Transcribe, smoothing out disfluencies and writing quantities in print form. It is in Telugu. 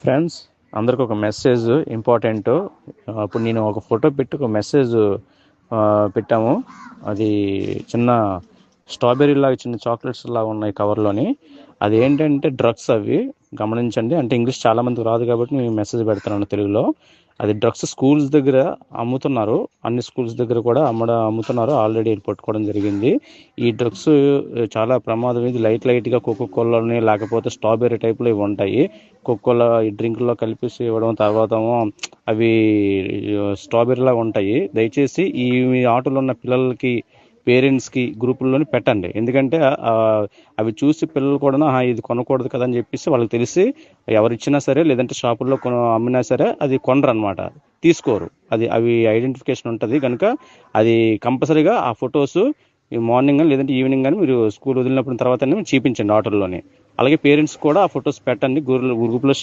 ఫ్రెండ్స్, అందరికి ఒక మెసేజ్ ఇంపార్టెంట్. అప్పుడు నేను ఒక ఫోటో పెట్టి ఒక మెసేజ్ పెట్టాము. అది చిన్న స్ట్రాబెర్రీ లాగా చిన్న చాక్లెట్స్ లాగా ఉన్నాయి కవర్లోని. అది ఏంటంటే డ్రగ్స్ అవి గమనించండి. అంటే ఇంగ్లీష్ చాలా మందికి రాదు కాబట్టి నేను మెసేజ్ పెడుతున్నాను తెలుగులో. అది డ్రగ్స్ స్కూల్స్ దగ్గర అమ్ముతున్నారు. అన్ని స్కూల్స్ దగ్గర కూడా అమ్ముతున్నారు. ఆల్రెడీ పట్టుకోవడం జరిగింది. ఈ డ్రగ్స్ చాలా ప్రమాదం. ఇది లైట్గా కోకోకోలాని లేకపోతే స్ట్రాబెర్రీ టైప్లో ఇవి ఉంటాయి. కోకోలా ఈ డ్రింక్లో కలిపేసి ఇవ్వడం, తర్వాత అవి స్ట్రాబెర్రీ లాగా ఉంటాయి. దయచేసి ఈ ఆటలో ఉన్న పిల్లలకి, పేరెంట్స్కి గ్రూపుల్లోని పెట్టండి. ఎందుకంటే అవి చూసి పిల్లలు కూడా ఇది కొనకూడదు కదా అని చెప్పేసి వాళ్ళకి తెలిసి ఎవరిచ్చినా సరే, లేదంటే షాపుల్లో అమ్మినా సరే అది కొనరు అనమాట, తీసుకోరు. అవి ఐడెంటిఫికేషన్ ఉంటుంది కనుక అది కంపల్సరీగా ఆ ఫొటోస్ ఈ మార్నింగ్ కానీ లేదంటే ఈవినింగ్ కానీ మీరు స్కూల్ వదిలినప్పుడు తర్వాత చూపించండి ఆటోల్లోనే. అలాగే పేరెంట్స్ కూడా ఆ ఫొటోస్ పెట్టండి, గ్రూప్లో